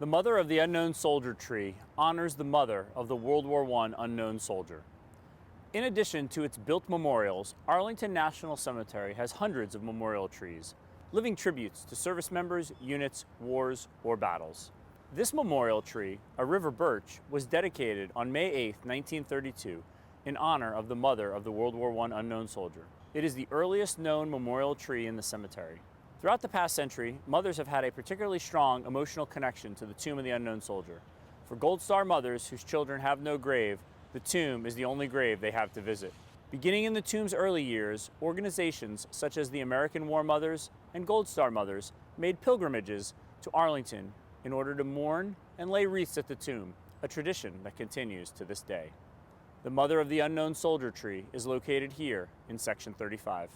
The Mother of the Unknown Soldier tree honors the mother of the World War I unknown soldier. In addition to its built memorials, Arlington National Cemetery has hundreds of memorial trees, living tributes to service members, units, wars, or battles. This memorial tree, a river birch, was dedicated on May 8, 1932, in honor of the mother of the World War I unknown soldier. It is the earliest known memorial tree in the cemetery. Throughout the past century, mothers have had a particularly strong emotional connection to the tomb of the unknown soldier. For Gold Star mothers whose children have no grave, the tomb is the only grave they have to visit. Beginning in the tomb's early years, organizations such as the American War Mothers and Gold Star Mothers made pilgrimages to Arlington in order to mourn and lay wreaths at the tomb, a tradition that continues to this day. The Mother of the Unknown Soldier tree is located here in Section 35.